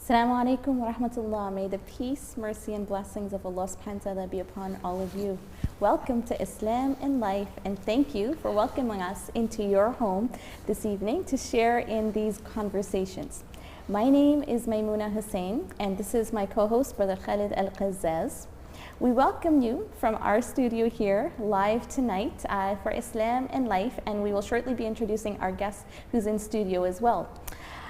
Assalamu alaikum wa rahmatullah. May the peace, mercy, and blessings of Allah subhanahu wa ta'ala be upon all of you. Welcome to Islam in Life, and thank you for welcoming us into your home this evening to share in these conversations. My name is Maymuna Hussein, and this is my co-host, Brother Khalid Al-Qazzaz. We welcome you from our studio here live tonight for Islam in Life, and we will shortly be introducing our guest who's in studio as well.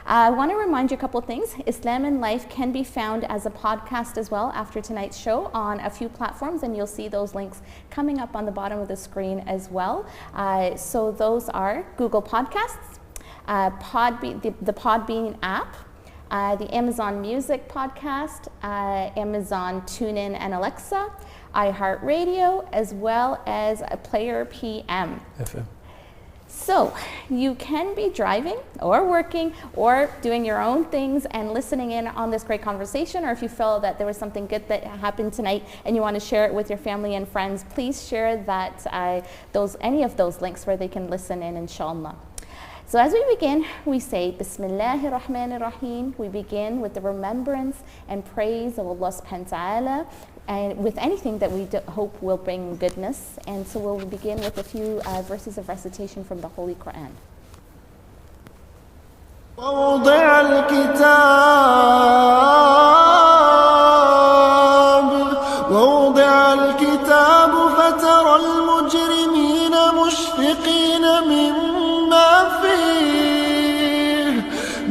I want to remind you a couple of things. Islam in Life can be found as a podcast as well after tonight's show on a few platforms, and you'll see those links coming up on the bottom of the screen as well. So those are Google Podcasts, the Podbean app, the Amazon Music podcast, Amazon TuneIn and Alexa, iHeartRadio, as well as a Player PM. FM. So you can be driving or working or doing your own things and listening in on this great conversation, or if you feel that there was something good that happened tonight and you want to share it with your family and friends, please share that any of those links where they can listen in, inshallah. So as we begin, we say Bismillahir Rahmanir Rahim. We begin with the remembrance and praise of Allah subhanahu wa ta'ala, and with anything that we hope will bring goodness. And so we'll begin with a few verses of recitation from the Holy Quran. ووضع الكتاب فترى المجرمين مشفقين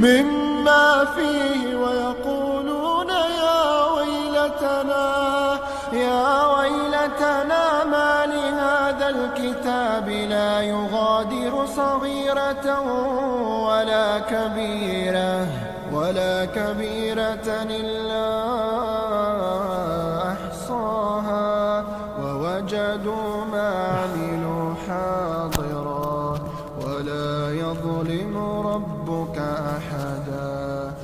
مما فيه ويقولون يا ويلتنا ما لهذا الكتاب لا يغادر صغيرة ولا كبيرة إلا أحصاها ووجدوا ما عملوا حاضرا ولا يظلم ربك أحدا.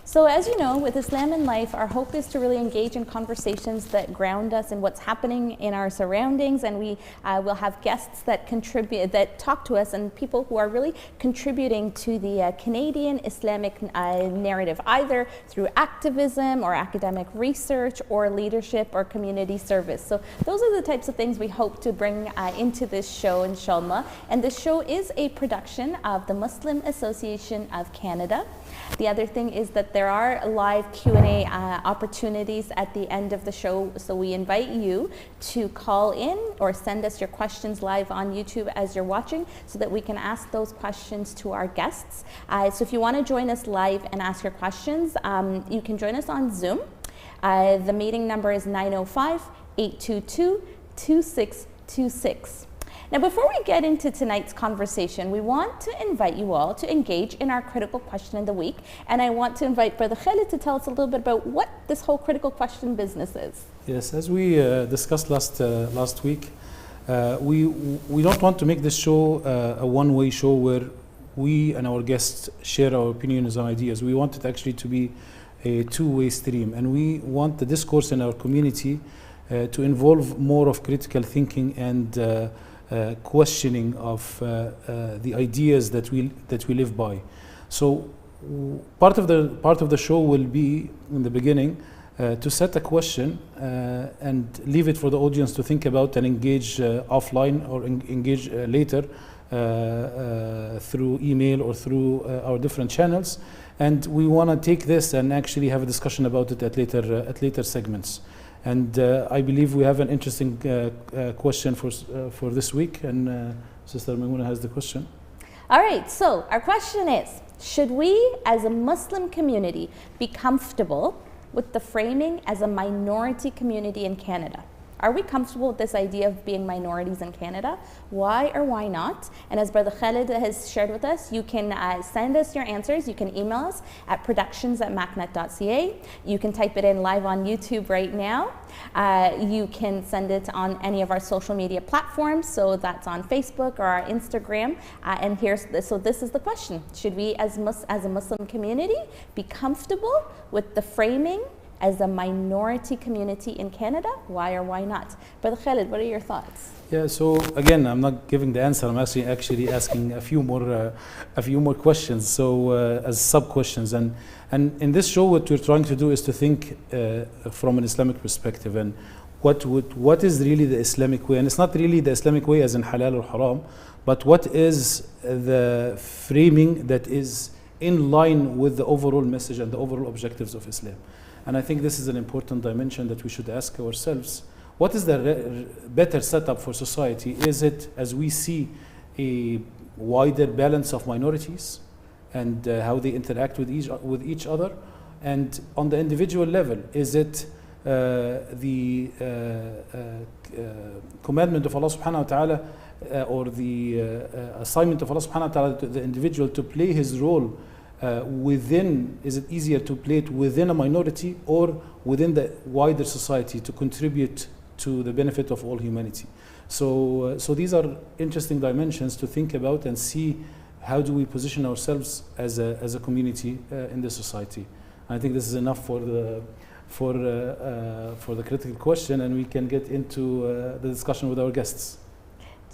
So as you know, with Islam in Life, our hope is to really engage in conversations that ground us in what's happening in our surroundings, and we will have guests that contribute, that talk to us, and people who are really contributing to the Canadian Islamic narrative, either through activism or academic research or leadership or community service. So those are the types of things we hope to bring into this show, inshallah. And this show is a production of the Muslim Association of Canada. The other thing is that there are live Q&A opportunities at the end of the show, so we invite you to call in or send us your questions live on YouTube as you're watching, so that we can ask those questions to our guests. So if you want to join us live and ask your questions, you can join us on Zoom. The meeting number is 905-822-2626. Now, before we get into tonight's conversation, we want to invite you all to engage in our critical question of the week. And I want to invite Brother Khalid to tell us a little bit about what this whole critical question business is. Yes, as we discussed last week, we don't want to make this show a one-way show where we and our guests share our opinions and ideas. We want it actually to be a two-way stream, and we want the discourse in our community to involve more of critical thinking and questioning of the ideas that we live by. So part of the show will be in the beginning to set a question and leave it for the audience to think about and engage offline or engage later through email or through our different channels. And we want to take this and actually have a discussion about it at later segments. And I believe we have an interesting question for this week, and Sister Maymuna has the question. All right, so our question is, should we as a Muslim community be comfortable with the framing as a minority community in Canada? Are we comfortable with this idea of being minorities in Canada? Why or why not? And as Brother Khalid has shared with us, you can send us your answers. You can email us at productions@macnet.ca. You can type it in live on YouTube right now. You can send it on any of our social media platforms. So that's on Facebook or our Instagram. So this is the question. Should we as a Muslim community be comfortable with the framing as a minority community in Canada? Why or why not? Brother Khalid, what are your thoughts? Yeah, so again, I'm not giving the answer. I'm actually asking a few more questions. So as sub questions, and in this show, what we're trying to do is to think from an Islamic perspective, and what is really the Islamic way, and it's not really the Islamic way as in halal or haram, but what is the framing that is in line with the overall message and the overall objectives of Islam. And I think this is an important dimension that we should ask ourselves. What is the better setup for society? Is it, as we see, a wider balance of minorities and how they interact with each other? And on the individual level, is it the commandment of Allah subhanahu wa ta'ala or the assignment of Allah subhanahu wa ta'ala to the individual to play his role within, is it easier to play it within a minority or within the wider society to contribute to the benefit of all humanity? So these are interesting dimensions to think about and see how do we position ourselves as a community in the society. I think this is enough for the critical question, and we can get into the discussion with our guests.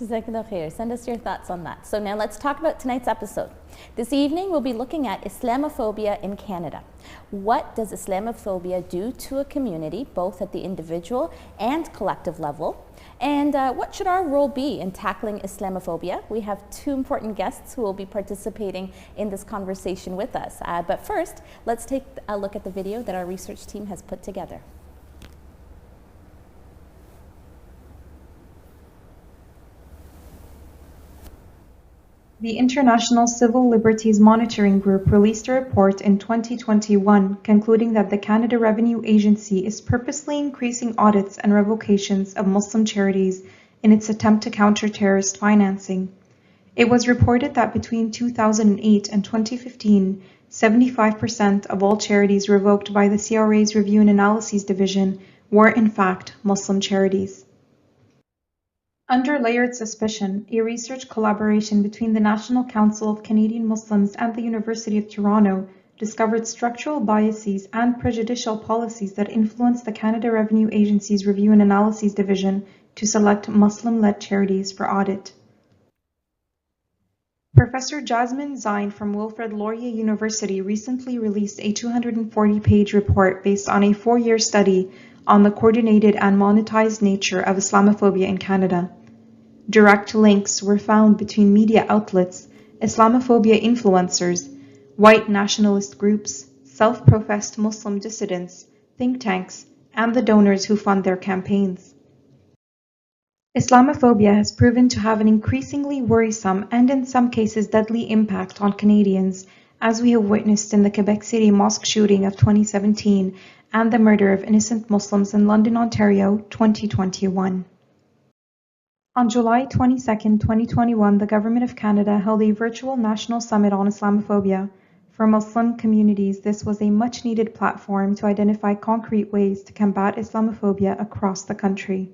Jazakallah khair. Send us your thoughts on that. So now let's talk about tonight's episode. This evening we'll be looking at Islamophobia in Canada. What does Islamophobia do to a community, both at the individual and collective level? And what should our role be in tackling Islamophobia? We have two important guests who will be participating in this conversation with us. But first, let's take a look at the video that our research team has put together. The International Civil Liberties Monitoring Group released a report in 2021 concluding that the Canada Revenue Agency is purposely increasing audits and revocations of Muslim charities in its attempt to counter terrorist financing. It was reported that between 2008 and 2015, 75% of all charities revoked by the CRA's Review and Analyses Division were in fact Muslim charities. Under layered suspicion, a research collaboration between the National Council of Canadian Muslims and the University of Toronto discovered structural biases and prejudicial policies that influenced the Canada Revenue Agency's Review and Analyses Division to select Muslim-led charities for audit. Professor Jasmine Zain from Wilfrid Laurier University recently released a 240-page report based on a 4-year study on the coordinated and monetized nature of Islamophobia in Canada. Direct links were found between media outlets, Islamophobia influencers, white nationalist groups, self-professed Muslim dissidents, think tanks, and the donors who fund their campaigns. Islamophobia has proven to have an increasingly worrisome and in some cases deadly impact on Canadians, as we have witnessed in the Quebec City mosque shooting of 2017 and the murder of innocent Muslims in London, Ontario, 2021. On July 22, 2021, the Government of Canada held a virtual national summit on Islamophobia. For Muslim communities, this was a much-needed platform to identify concrete ways to combat Islamophobia across the country.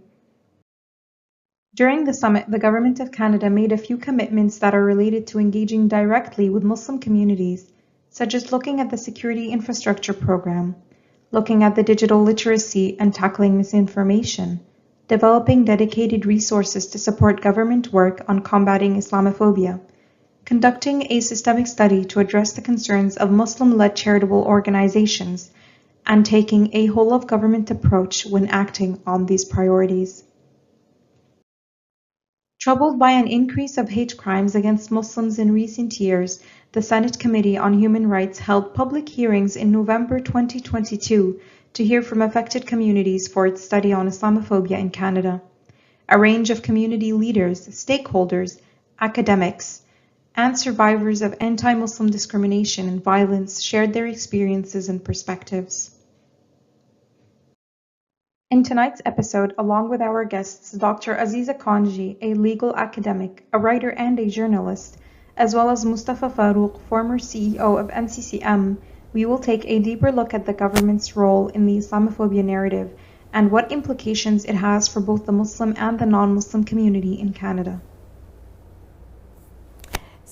During the summit, the Government of Canada made a few commitments that are related to engaging directly with Muslim communities, such as looking at the Security Infrastructure Program, looking at the digital literacy and tackling misinformation, developing dedicated resources to support government work on combating Islamophobia, conducting a systemic study to address the concerns of Muslim-led charitable organizations, and taking a whole-of-government approach when acting on these priorities. Troubled by an increase of hate crimes against Muslims in recent years, the Senate Committee on Human Rights held public hearings in November 2022 to hear from affected communities for its study on Islamophobia in Canada. A range of community leaders, stakeholders, academics, and survivors of anti-Muslim discrimination and violence shared their experiences and perspectives. In tonight's episode, along with our guests, Dr. Aziza Kanji, a legal academic, a writer and a journalist, as well as Mustafa Farouk, former CEO of NCCM, we will take a deeper look at the government's role in the Islamophobia narrative and what implications it has for both the Muslim and the non-Muslim community in Canada.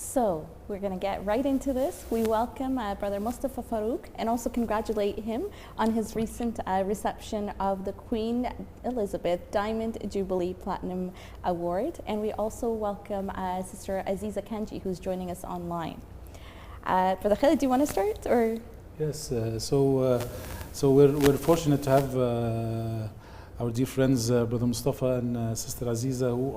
So we're going to get right into this. We welcome Brother Mustafa Farouk and also congratulate him on his recent reception of the Queen Elizabeth Diamond Jubilee Platinum Award. And we also welcome Sister Aziza Kanji, who's joining us online. Brother Khalid, do you want to start? Or? Yes, so we're fortunate to have our dear friends, Brother Mustafa and Sister Aziza, who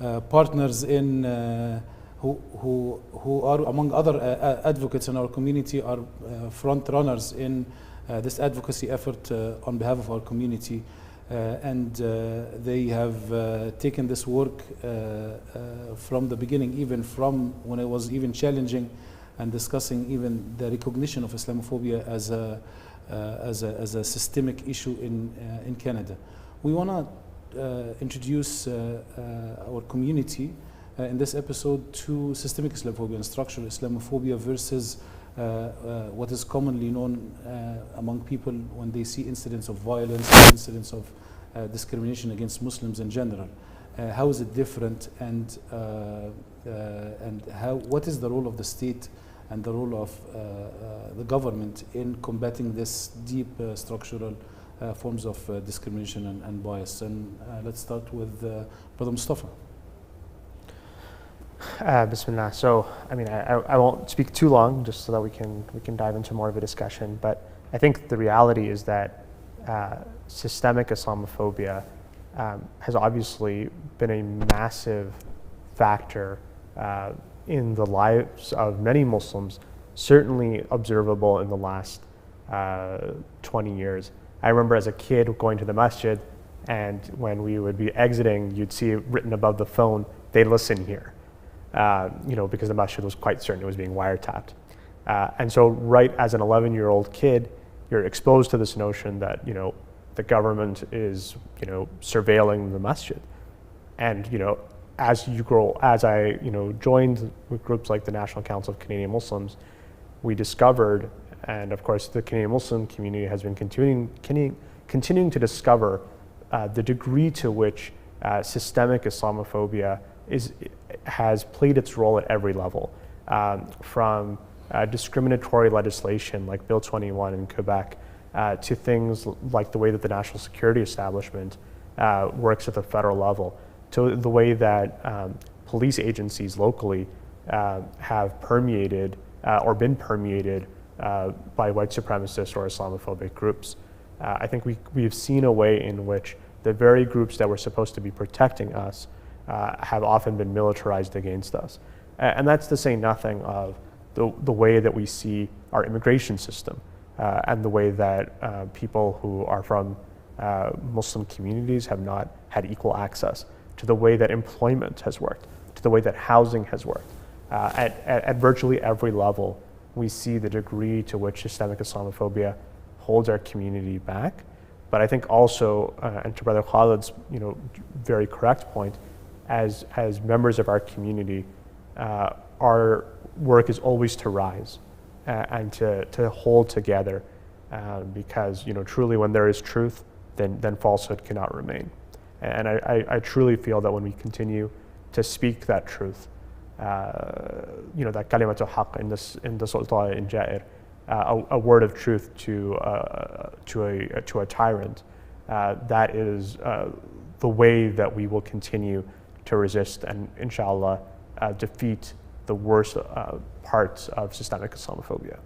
are partners in who are, among other advocates in our community, are front runners in this advocacy effort on behalf of our community. And they have taken this work from the beginning, even from when it was even challenging and discussing even the recognition of Islamophobia as a systemic issue in Canada. We want to introduce our community in this episode to systemic Islamophobia and structural Islamophobia versus what is commonly known among people when they see incidents of violence, incidents of discrimination against Muslims in general. How is it different, and what is the role of the state and the role of the government in combating this deep structural forms of discrimination and bias? And let's start with Brother Mustafa. Bismillah. So, I mean, I won't speak too long, just so that we can dive into more of a discussion. But I think the reality is that systemic Islamophobia has obviously been a massive factor in the lives of many Muslims, certainly observable in the last 20 years. I remember as a kid going to the masjid, and when we would be exiting, you'd see written above the phone, "They listen here." Because the masjid was quite certain it was being wiretapped. And so right as an 11-year-old kid, you're exposed to this notion that, the government is, surveilling the masjid. And, as I joined with groups like the National Council of Canadian Muslims, we discovered, and of course the Canadian Muslim community has been continuing to discover the degree to which systemic Islamophobia has played its role at every level, from discriminatory legislation like Bill 21 in Quebec to things like the way that the national security establishment works at the federal level, to the way that police agencies locally have permeated or been permeated by white supremacist or Islamophobic groups. I think we've seen a way in which the very groups that were supposed to be protecting us have often been militarized against us. And that's to say nothing of the way that we see our immigration system and the way that people who are from Muslim communities have not had equal access, to the way that employment has worked, to the way that housing has worked. At virtually every level, we see the degree to which systemic Islamophobia holds our community back. But I think also, and to Brother Khalid's very correct point, as members of our community, our work is always to rise and to hold together, because truly when there is truth, then falsehood cannot remain. And I truly feel that when we continue to speak that truth, that kalimatu haqq in the sultan in Jair, a word of truth to a tyrant, that is the way that we will continue to resist and, inshallah, defeat the worst parts of systemic Islamophobia.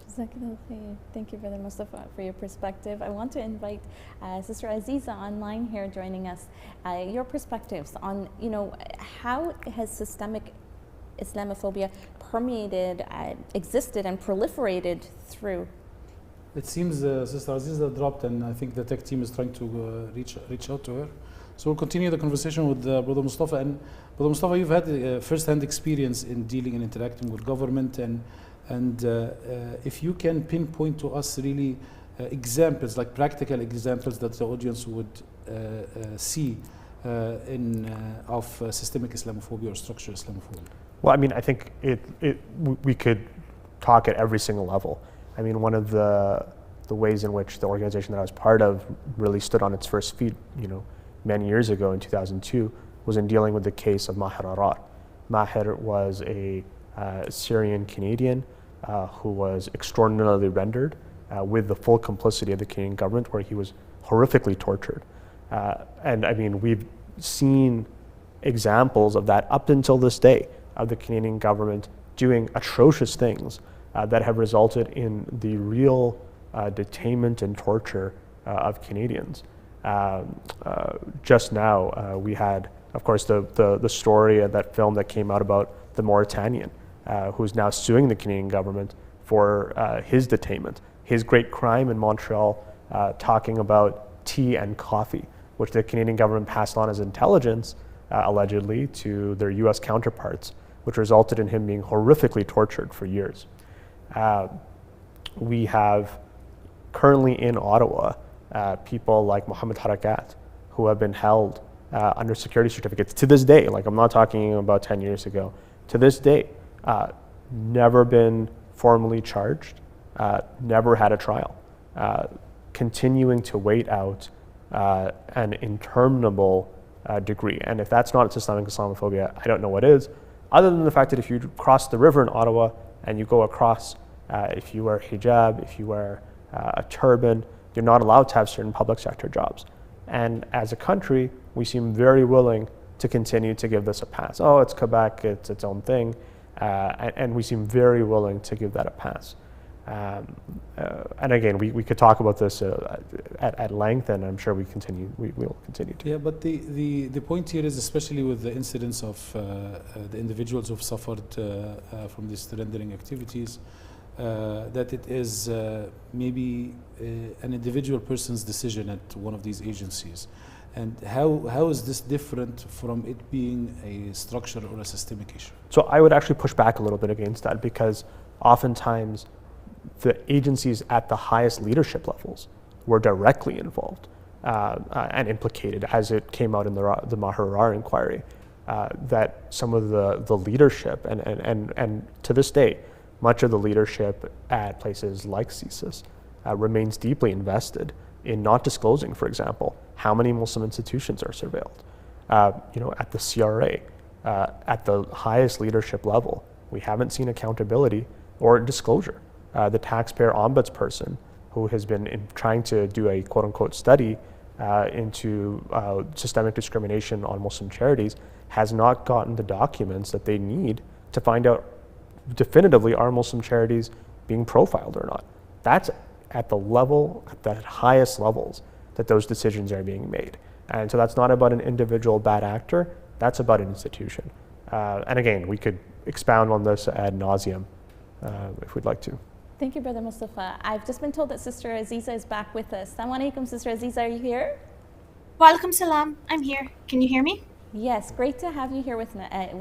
Thank you, Brother Mustafa, for your perspective. I want to invite Sister Aziza online here joining us. Your perspectives on, how has systemic Islamophobia permeated, existed, and proliferated through? It seems Sister Aziza dropped, and I think the tech team is trying to reach out to her. So we'll continue the conversation with Brother Mustafa. And Brother Mustafa, you've had first-hand experience in dealing and interacting with government, and if you can pinpoint to us really examples, like practical examples that the audience would see of systemic Islamophobia or structural Islamophobia. Well, I mean, I think we could talk at every single level. I mean, one of the ways in which the organization that I was part of really stood on its first feet, many years ago in 2002, was in dealing with the case of Maher Arar. Maher was a Syrian Canadian who was extraordinarily rendered with the full complicity of the Canadian government, where he was horrifically tortured. And I mean, we've seen examples of that up until this day, of the Canadian government doing atrocious things that have resulted in the real detainment and torture of Canadians. Just now, we had, of course, the story of that film that came out about the Mauritanian, who's now suing the Canadian government for his detainment. His great crime in Montreal, talking about tea and coffee, which the Canadian government passed on as intelligence, allegedly, to their US counterparts, which resulted in him being horrifically tortured for years. We have currently in Ottawa people like Mohammed Harakat, who have been held under security certificates to this day. Like, I'm not talking about 10 years ago. To this day, never been formally charged, never had a trial, continuing to wait out an interminable degree. And if that's not systemic Islamophobia, I don't know what is, other than the fact that if you cross the river in Ottawa and you go across, if you wear hijab, if you wear a turban, you're not allowed to have certain public sector jobs. And as a country, we seem very willing to continue to give this a pass. Oh, it's Quebec, it's its own thing. And we seem very willing to give that a pass. And again, we could talk about this at length, and I'm sure we will continue to. Yeah, but the point here is, especially with the incidence of the individuals who've suffered from these surrendering activities, that it is maybe an individual person's decision at one of these agencies. And how is this different from it being a structural or a systemic issue? So I would actually push back a little bit against that, because oftentimes the agencies at the highest leadership levels were directly involved and implicated, as it came out in the Maher inquiry, that some of the leadership and to this day, much of the leadership at places like CSIS remains deeply invested in not disclosing, for example, how many Muslim institutions are surveilled. At the CRA, at the highest leadership level, we haven't seen accountability or disclosure. The taxpayer ombudsperson, who has been trying to do a quote-unquote study into systemic discrimination on Muslim charities, has not gotten the documents that they need to find out definitively, are Muslim charities being profiled or not. That's at the highest levels that those decisions are being made. And so that's not about an individual bad actor, that's about an institution. And again, we could expound on this ad nauseum if we'd like to. Thank you, Brother Mustafa. I've just been told that Sister Aziza is back with us. Assalamu alaikum, Sister Aziza, are you here? Wa alaikum salam, I'm here. Can you hear me? Yes, great to have you here with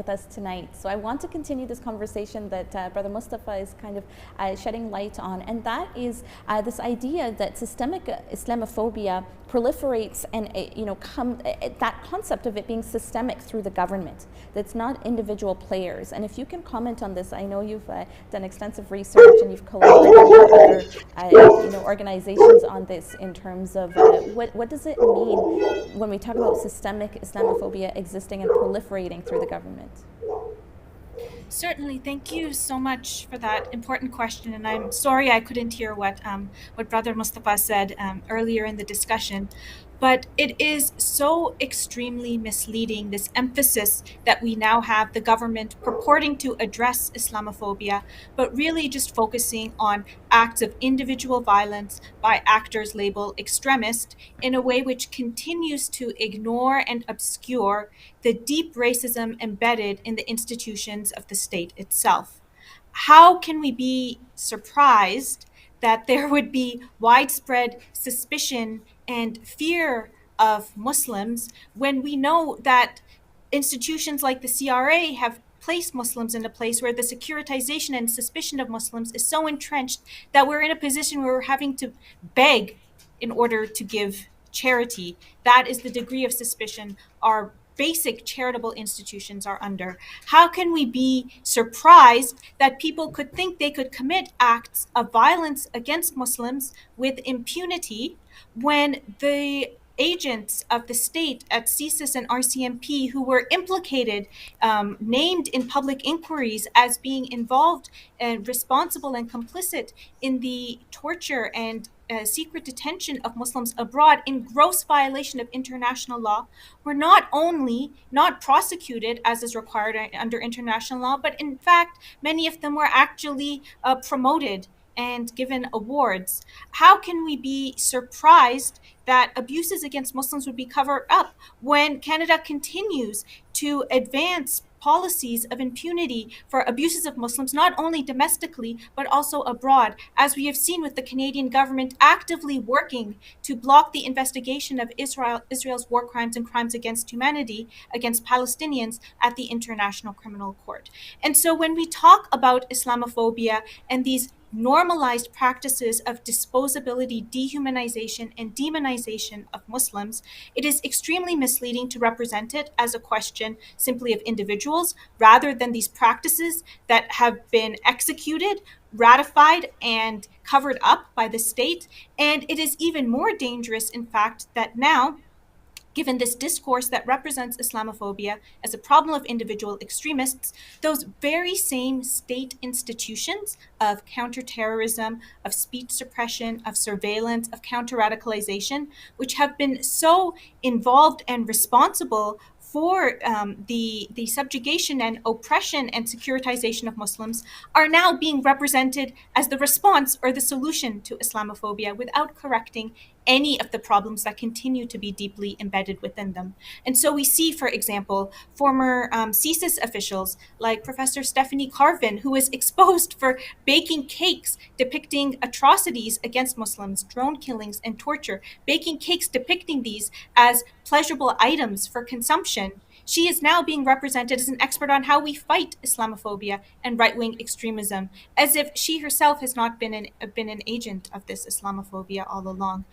us tonight. So I want to continue this conversation that Brother Mustafa is kind of shedding light on, and that is this idea that systemic Islamophobia proliferates, and that concept of it being systemic through the government, that's not individual players. And if you can comment on this, I know you've done extensive research and you've collaborated with other organizations on this in terms of what does it mean when we talk about systemic Islamophobia existing and proliferating through the government? Certainly, thank you so much for that important question, and I'm sorry I couldn't hear what Brother Mustafa said earlier in the discussion. But it is so extremely misleading, this emphasis that we now have the government purporting to address Islamophobia, but really just focusing on acts of individual violence by actors labeled extremist in a way which continues to ignore and obscure the deep racism embedded in the institutions of the state itself. How can we be surprised that there would be widespread suspicion and fear of Muslims when we know that institutions like the CRA have placed Muslims in a place where the securitization and suspicion of Muslims is so entrenched that we're in a position where we're having to beg in order to give charity? That is the degree of suspicion our basic charitable institutions are under. How can we be surprised that people could think they could commit acts of violence against Muslims with impunity when the agents of the state at CSIS and RCMP who were implicated, named in public inquiries as being involved and responsible and complicit in the torture and secret detention of Muslims abroad in gross violation of international law, were not only not prosecuted as is required under international law, but in fact, many of them were actually promoted and given awards. How can we be surprised that abuses against Muslims would be covered up when Canada continues to advance policies of impunity for abuses of Muslims, not only domestically, but also abroad, as we have seen with the Canadian government actively working to block the investigation of Israel's war crimes and crimes against humanity against Palestinians at the International Criminal Court. And so when we talk about Islamophobia and these normalized practices of disposability, dehumanization, and demonization of Muslims, it is extremely misleading to represent it as a question simply of individuals rather than these practices that have been executed, ratified, and covered up by the state. And it is even more dangerous, in fact, that now, given this discourse that represents Islamophobia as a problem of individual extremists, those very same state institutions of counterterrorism, of speech suppression, of surveillance, of counter-radicalization, which have been so involved and responsible for the subjugation and oppression and securitization of Muslims, are now being represented as the response or the solution to Islamophobia without correcting any of the problems that continue to be deeply embedded within them. And so we see, for example, former CSIS officials like Professor Stephanie Carvin, who was exposed for baking cakes depicting atrocities against Muslims, drone killings, and torture, baking cakes depicting these as pleasurable items for consumption. She is now being represented as an expert on how we fight Islamophobia and right-wing extremism, as if she herself has not been an agent of this Islamophobia all along.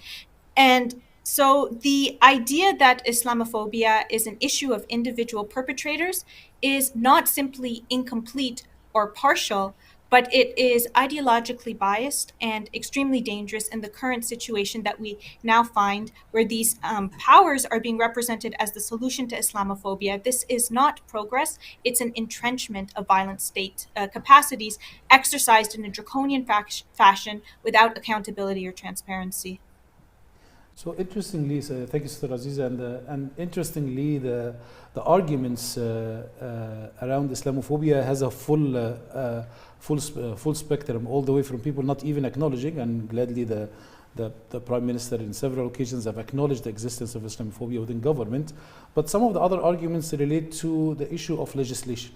And so the idea that Islamophobia is an issue of individual perpetrators is not simply incomplete or partial, but it is ideologically biased and extremely dangerous in the current situation that we now find, where these powers are being represented as the solution to Islamophobia. This is not progress, it's an entrenchment of violent state capacities exercised in a draconian fashion without accountability or transparency. So interestingly, thank you, Sister Aziza, and interestingly, the arguments around Islamophobia has a full spectrum, all the way from people not even acknowledging, and gladly the Prime Minister in several occasions have acknowledged the existence of Islamophobia within government, but some of the other arguments relate to the issue of legislation.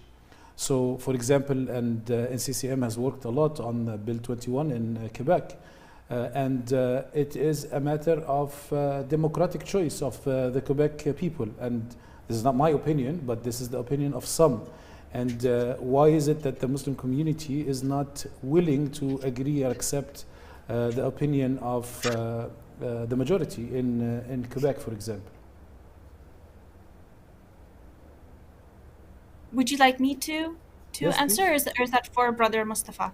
So, for example, and NCCM has worked a lot on Bill 21 in Quebec. And it is a matter of democratic choice of the Quebec people. And this is not my opinion, but this is the opinion of some. And why is it that the Muslim community is not willing to agree or accept the opinion of the majority in Quebec, for example? Would you like me to Yes, answer, or is that for Brother Mustafa?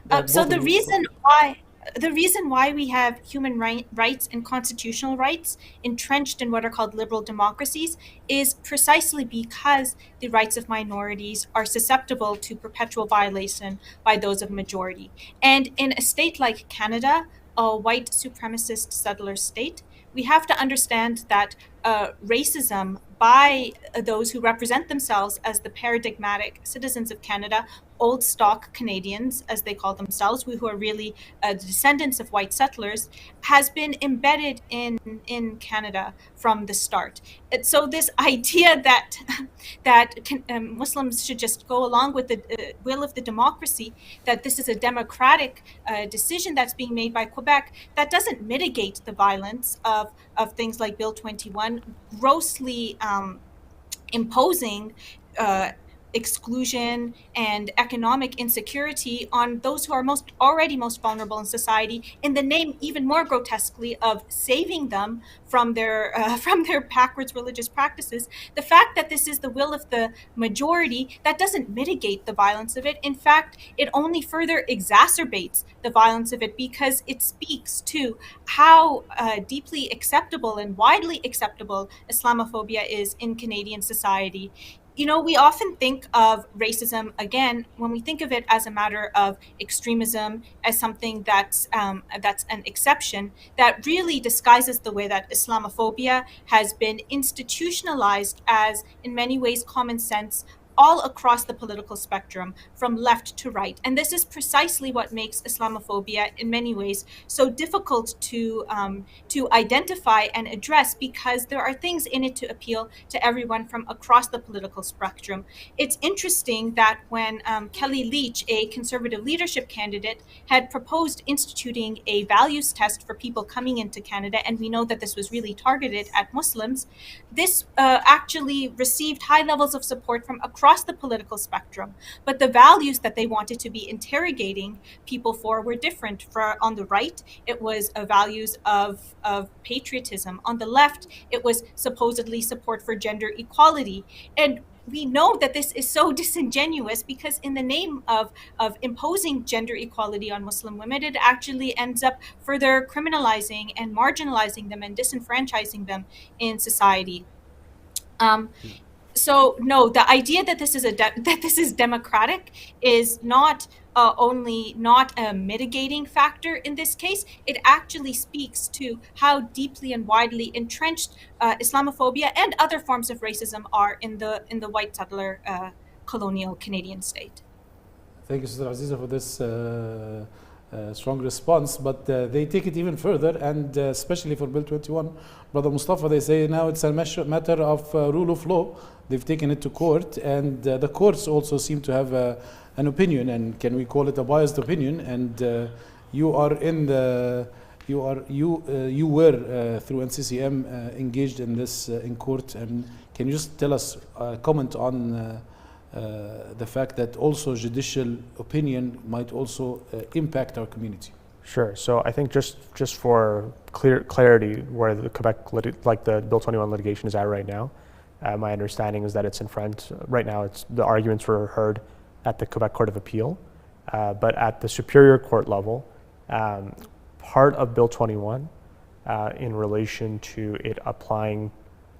So both of you. the reason why we have human rights and constitutional rights entrenched in what are called liberal democracies is precisely because the rights of minorities are susceptible to perpetual violation by those of majority. And in a state like Canada, a white supremacist settler state, we have to understand that racism by those who represent themselves as the paradigmatic citizens of Canada, old stock Canadians, as they call themselves, who are really the descendants of white settlers, has been embedded in Canada from the start. So this idea that Muslims should just go along with the will of the democracy, that this is a democratic decision that's being made by Quebec, that doesn't mitigate the violence of things like Bill 21, grossly imposing exclusion and economic insecurity on those who are already most vulnerable in society, in the name, even more grotesquely, of saving them from their from their backwards religious practices. The fact that this is the will of the majority, that doesn't mitigate the violence of it. In fact, it only further exacerbates the violence of it, because it speaks to how deeply acceptable and widely acceptable Islamophobia is in Canadian society. You know, we often think of racism, again, when we think of it as a matter of extremism, as something that's an exception, that really disguises the way that Islamophobia has been institutionalized as, in many ways, common sense all across the political spectrum, from left to right. And this is precisely what makes Islamophobia, in many ways, so difficult to identify and address, because there are things in it to appeal to everyone from across the political spectrum. It's interesting that when Kelly Leach, a conservative leadership candidate, had proposed instituting a values test for people coming into Canada, and we know that this was really targeted at Muslims, this actually received high levels of support from across the political spectrum. But the values that they wanted to be interrogating people for were different. On the right, it was values of patriotism. On the left, it was supposedly support for gender equality. And we know that this is so disingenuous, because in the name of imposing gender equality on Muslim women, it actually ends up further criminalizing and marginalizing them and disenfranchising them in society. So no, the idea that this is that this is democratic is not only not a mitigating factor in this case. It actually speaks to how deeply and widely entrenched Islamophobia and other forms of racism are in the white settler colonial Canadian state. Thank you, Sister Aziza, for this strong response. But they take it even further, and especially for Bill 21, Brother Mustafa, they say now it's a matter of rule of law. They've taken it to court, and the courts also seem to have an opinion, and can we call it a biased opinion? And you are in the you were through NCCM engaged in this in court, and can you just tell us comment on the fact that also judicial opinion might also impact our community? Sure. So I think just for clarity, where the Quebec like the Bill 21 litigation is at right now, my understanding is that it's in front right now. It's the arguments were heard at the Quebec Court of Appeal, but at the Superior Court level, part of Bill 21 in relation to it applying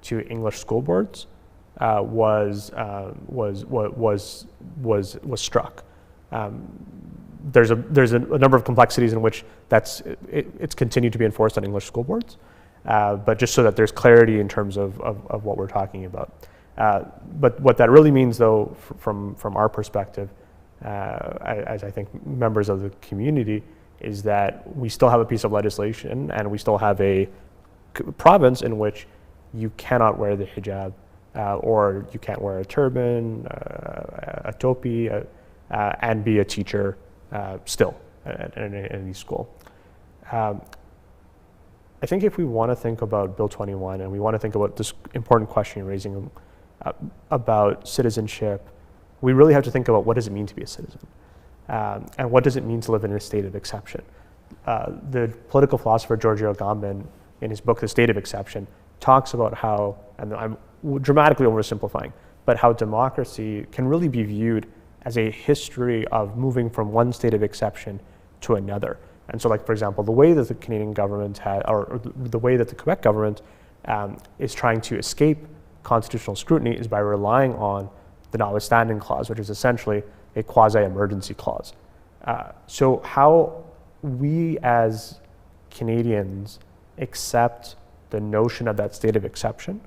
to English school boards was struck. There's a number of complexities in which it's continued to be enforced on English school boards, but just so that there's clarity in terms of what we're talking about. But what that really means, though, from our perspective, as I think members of the community, is that we still have a piece of legislation and we still have a province in which you cannot wear the hijab, or you can't wear a turban, a topi, and be a teacher still in any school. I think if we want to think about Bill 21 and we want to think about this important question you're raising about citizenship, we really have to think about what does it mean to be a citizen, and what does it mean to live in a state of exception. The political philosopher Giorgio Agamben, in his book The State of Exception, talks about how, and I'm dramatically oversimplifying, but how democracy can really be viewed as a history of moving from one state of exception to another. And so, like, for example, the way that the Canadian government or the way that the Quebec government is trying to escape constitutional scrutiny is by relying on the notwithstanding clause, which is essentially a quasi-emergency clause. So how we as Canadians accept the notion of that state of exception,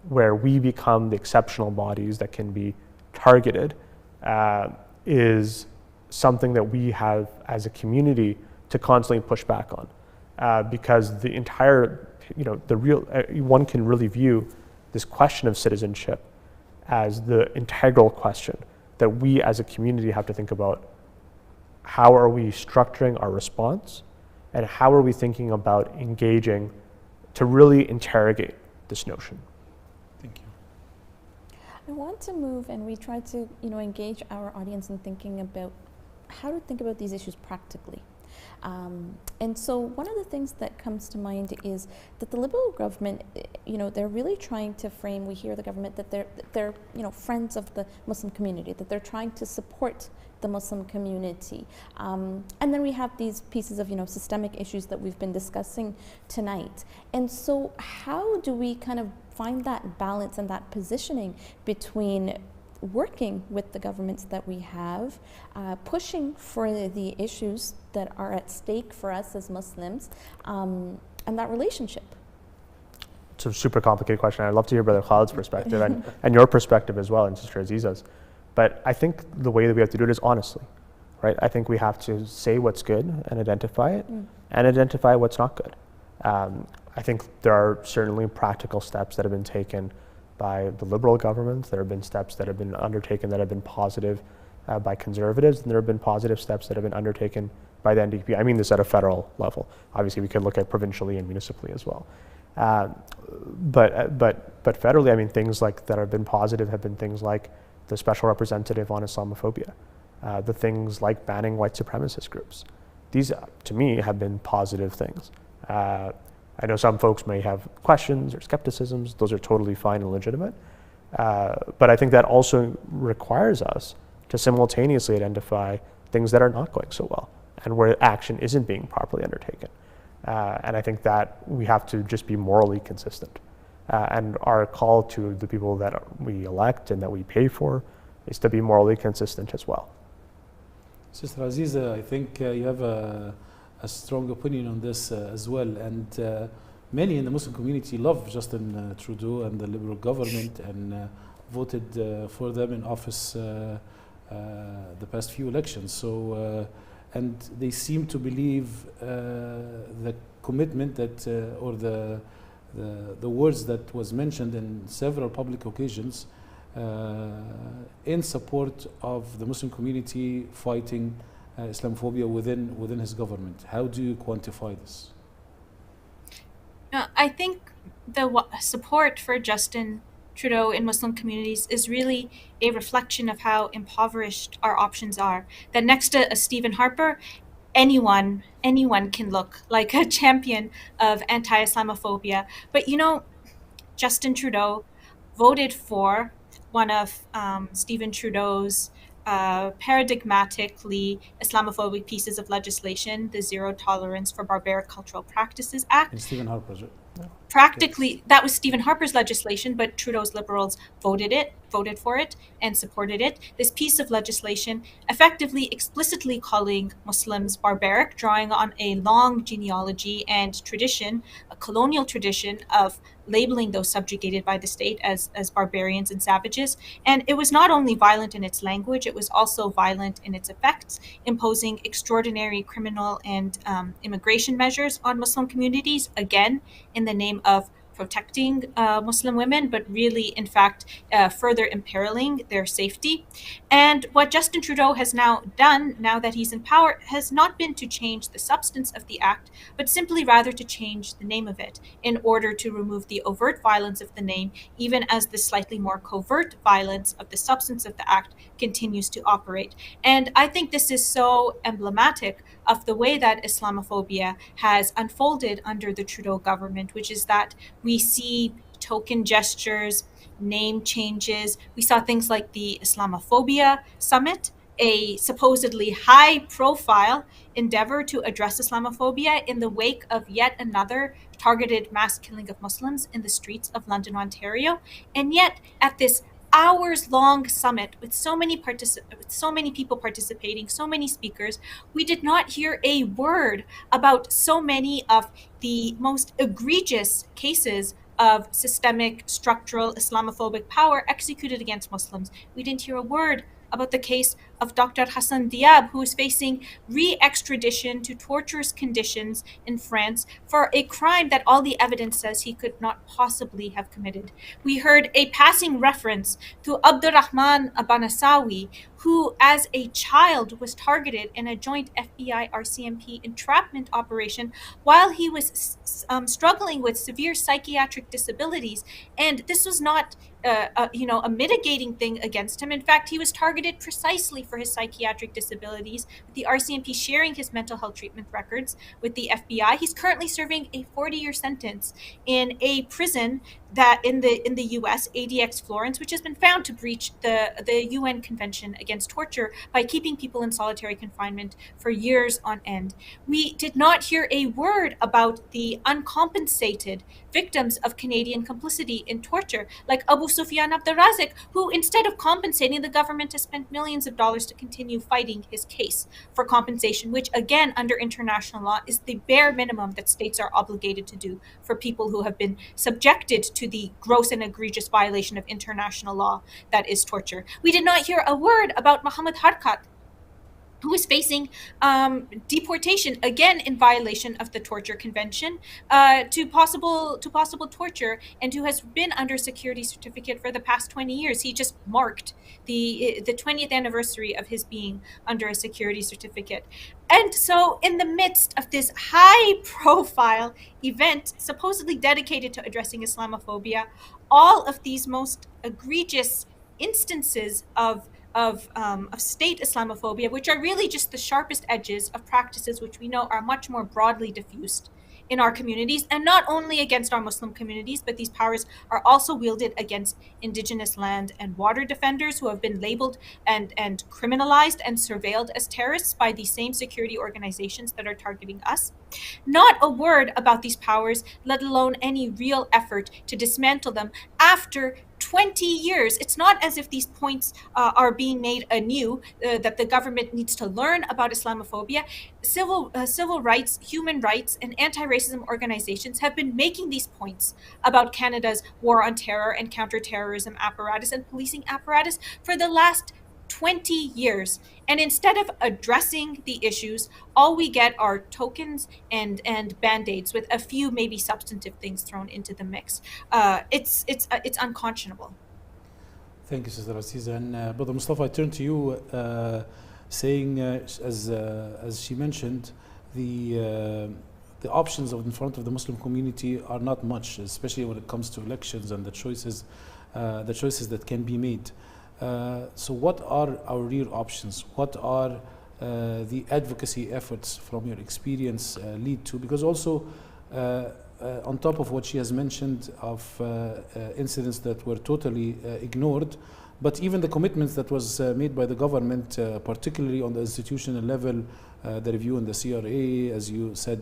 where we become the exceptional bodies that can be targeted, is something that we have as a community to constantly push back on, because the entire, one can really view this question of citizenship as the integral question that we as a community have to think about. How are we structuring our response, and how are we thinking about engaging to really interrogate this notion? Thank you. I want to move, and we try to, engage our audience in thinking about how to think about these issues practically. And so one of the things that comes to mind is that the Liberal government, they're really trying to frame, we hear the government that they're friends of the Muslim community, that they're trying to support the Muslim community. And then we have these pieces of, systemic issues that we've been discussing tonight. And so how do we kind of find that balance and that positioning between working with the governments that we have, pushing for the issues that are at stake for us as Muslims, and that relationship? It's a super complicated question. I'd love to hear Brother Khalid's perspective and your perspective as well, and Sister Aziza's. But I think the way that we have to do it is honestly, right? I think we have to say what's good and identify it, and identify what's not good. I think there are certainly practical steps that have been taken by the Liberal government. There have been steps that have been undertaken that have been positive by Conservatives, and there have been positive steps that have been undertaken by the NDP. I mean this at a federal level. Obviously, we could look at provincially and municipally as well. But federally, I mean, things like that have been positive have been things like the Special Representative on Islamophobia, the things like banning white supremacist groups. These, to me, have been positive things. I know some folks may have questions or skepticisms. Those are totally fine and legitimate. But I think that also requires us to simultaneously identify things that are not going so well and where action isn't being properly undertaken. And I think that we have to just be morally consistent. And our call to the people that we elect and that we pay for is to be morally consistent as well. Sister Aziza, I think you have a strong opinion on this as well, and many in the Muslim community love Justin Trudeau and the Liberal government, and voted for them in office the past few elections. So, and they seem to believe the commitment that, or the words that was mentioned in several public occasions in support of the Muslim community fighting Islamophobia within his government. How do you quantify this? I think the support for Justin Trudeau in Muslim communities is really a reflection of how impoverished our options are. That next to a Stephen Harper, anyone can look like a champion of anti-Islamophobia. But Justin Trudeau voted for one of Stephen Trudeau's paradigmatically Islamophobic pieces of legislation, the Zero Tolerance for Barbaric Cultural Practices Act. And Stephen Harper's, right? Practically, that was Stephen Harper's legislation, but Trudeau's Liberals voted for it and supported it. This piece of legislation effectively explicitly calling Muslims barbaric, drawing on a long genealogy and tradition, a colonial tradition of labeling those subjugated by the state as barbarians and savages. And it was not only violent in its language, it was also violent in its effects, imposing extraordinary criminal and immigration measures on Muslim communities, again, in the name of protecting Muslim women, but really, in fact, further imperiling their safety. And what Justin Trudeau has now done, now that he's in power, has not been to change the substance of the act, but simply rather to change the name of it in order to remove the overt violence of the name, even as the slightly more covert violence of the substance of the act continues to operate. And I think this is so emblematic of the way that Islamophobia has unfolded under the Trudeau government, which is that we see token gestures, name changes. We saw things like the Islamophobia Summit, a supposedly high-profile endeavor to address Islamophobia in the wake of yet another targeted mass killing of Muslims in the streets of London, Ontario. And yet, at this hours-long summit with so many people participating, so many speakers, we did not hear a word about so many of the most egregious cases of systemic structural Islamophobic power executed against Muslims. We didn't hear a word about the case of Dr. Hassan Diab, who is facing re-extradition to torturous conditions in France for a crime that all the evidence says he could not possibly have committed. We heard a passing reference to Abdurrahman Abanassawi, who as a child was targeted in a joint FBI-RCMP entrapment operation while he was struggling with severe psychiatric disabilities. And this was not a mitigating thing against him. In fact, he was targeted precisely for his psychiatric disabilities, with the RCMP sharing his mental health treatment records with the FBI. He's currently serving a 40-year sentence in a prison that in the U.S., ADX Florence, which has been found to breach the UN Convention Against Torture by keeping people in solitary confinement for years on end. We did not hear a word about the uncompensated victims of Canadian complicity in torture, like Abu Sufyan Abdurrazik, who instead of compensating, the government has spent millions of dollars to continue fighting his case for compensation, which again, under international law, is the bare minimum that states are obligated to do for people who have been subjected to the gross and egregious violation of international law that is torture. We did not hear a word about Mohammed Harkat, who is facing deportation, again in violation of the Torture Convention, to possible torture, and who has been under security certificate for the past 20 years. He just marked the 20th anniversary of his being under a security certificate. And so in the midst of this high-profile event supposedly dedicated to addressing Islamophobia, all of these most egregious instances of state Islamophobia, which are really just the sharpest edges of practices which we know are much more broadly diffused in our communities, and not only against our Muslim communities, but these powers are also wielded against Indigenous land and water defenders who have been labeled and criminalized and surveilled as terrorists by these same security organizations that are targeting us. Not a word about these powers, let alone any real effort to dismantle them after 20 years. It's not as if these points are being made anew, that the government needs to learn about Islamophobia. Civil rights, human rights, and anti-racism organizations have been making these points about Canada's war on terror and counterterrorism apparatus and policing apparatus for the last 20 years. And instead of addressing the issues, all we get are tokens and band-aids with a few maybe substantive things thrown into the mix. It's unconscionable. Thank you, Sister Aziza. And Brother Mustafa, I turn to you, saying, as she mentioned, the options in front of the Muslim community are not much, especially when it comes to elections and the choices that can be made. So what are our real options? What are the advocacy efforts from your experience lead to? Because also, on top of what she has mentioned of incidents that were totally ignored, but even the commitments that was made by the government, particularly on the institutional level, the review in the CRA, as you said,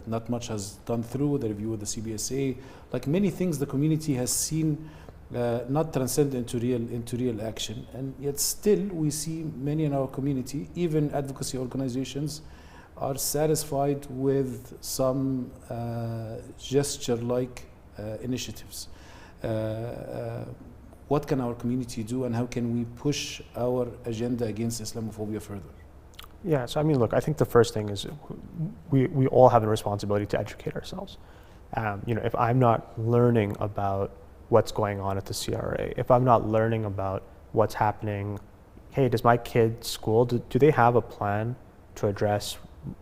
not much has done through, the review of the CBSA, like many things the community has seen not transcend into real action, and yet still we see many in our community, even advocacy organizations, are satisfied with some gesture-like initiatives. What can our community do, and how can we push our agenda against Islamophobia further? Yeah, so I mean, look, I think the first thing is we all have a responsibility to educate ourselves. If I'm not learning about what's going on at the CRA, if I'm not learning about what's happening, hey, does my kid's school, do they have a plan to address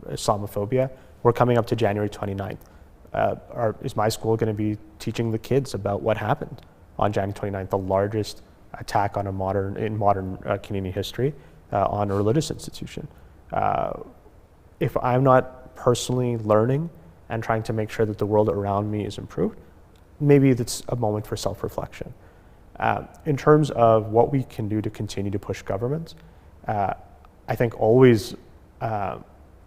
Islamophobia? We're coming up to January 29th. Is my school going to be teaching the kids about what happened on January 29th, the largest attack on in modern Canadian history on a religious institution? If I'm not personally learning and trying to make sure that the world around me is improved, maybe it's a moment for self-reflection. In terms of what we can do to continue to push governments, I think always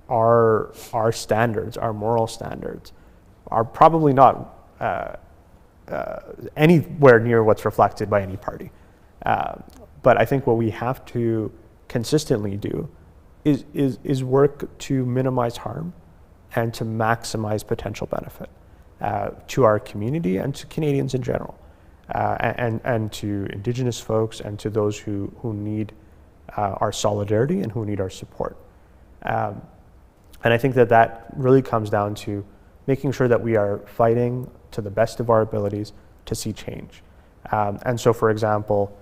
our standards, our moral standards, are probably not anywhere near what's reflected by any party. But I think what we have to consistently do is work to minimize harm and to maximize potential benefit to our community and to Canadians in general, and to Indigenous folks and to those who need our solidarity and who need our support. And I think that really comes down to making sure that we are fighting to the best of our abilities to see change. And so, for example,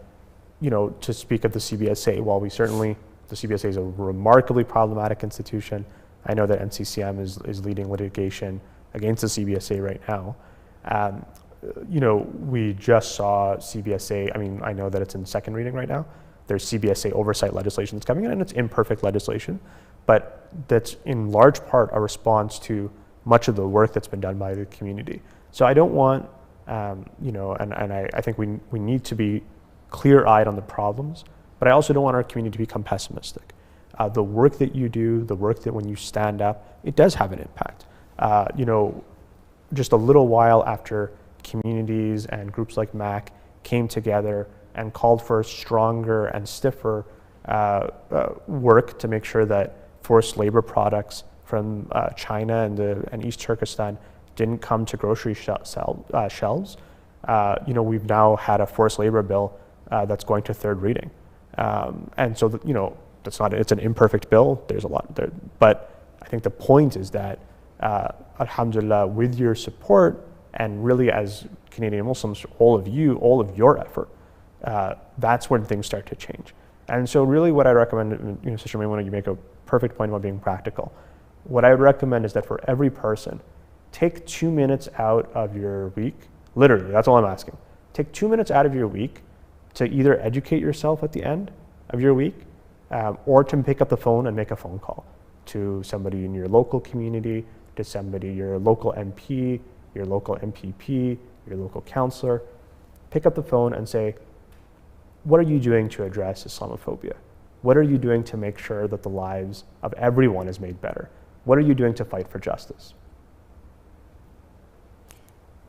to speak of the CBSA, while the CBSA is a remarkably problematic institution, I know that NCCM is leading litigation against the CBSA right now. we just saw CBSA. I mean, I know that it's in second reading right now. There's CBSA oversight legislation that's coming in, and it's imperfect legislation, but that's in large part a response to much of the work that's been done by the community. So I don't want, and I think we need to be clear-eyed on the problems, but I also don't want our community to become pessimistic. The work that you do, the work that when you stand up, it does have an impact. Just a little while after communities and groups like MAC came together and called for stronger and stiffer work to make sure that forced labor products from China and East Turkestan didn't come to grocery shelves. We've now had a forced labor bill that's going to third reading, and so it's an imperfect bill. There's a lot there, but I think the point is that alhamdulillah, with your support and really as Canadian Muslims, all of your effort, that's when things start to change. And so really what I recommend, Sister Maimuna, you make a perfect point about being practical. What I would recommend is that for every person, take 2 minutes out of your week, literally, that's all I'm asking. Take 2 minutes out of your week to either educate yourself at the end of your week, or to pick up the phone and make a phone call to somebody in your local community, to somebody, your local MP, your local MPP, your local councillor. Pick up the phone and say, what are you doing to address Islamophobia? What are you doing to make sure that the lives of everyone is made better? What are you doing to fight for justice?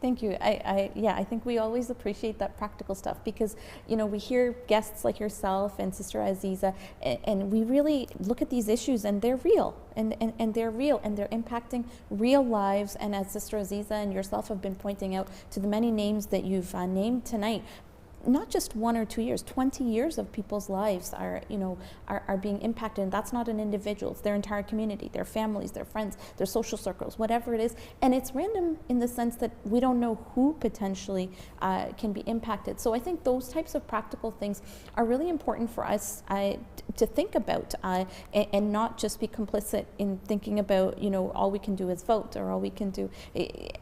Thank you. I think we always appreciate that practical stuff because, we hear guests like yourself and Sister Aziza, and we really look at these issues and they're real, and they're real, and they're impacting real lives. And as Sister Aziza and yourself have been pointing out, to the many names that you've named tonight, not just 1 or 2 years, 20 years of people's lives are being impacted. And that's not an individual, it's their entire community, their families, their friends, their social circles, whatever it is. And it's random in the sense that we don't know who potentially can be impacted. So I think those types of practical things are really important for us to think about, and not just be complicit in thinking about, all we can do is vote, or all we can do,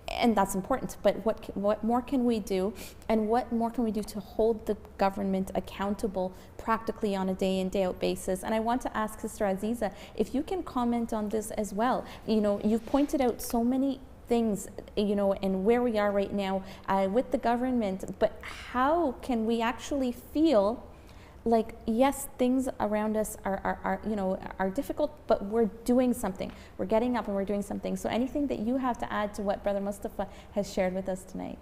and that's important, but what more can we do, and what more can we do to hold the government accountable practically on a day in, day out basis? And I want to ask Sister Aziza if you can comment on this as well. You've pointed out so many things, and where we are right now with the government, but how can we actually feel like, yes, things around us are difficult, but we're doing something. We're getting up and we're doing something. So anything that you have to add to what Brother Mustafa has shared with us tonight?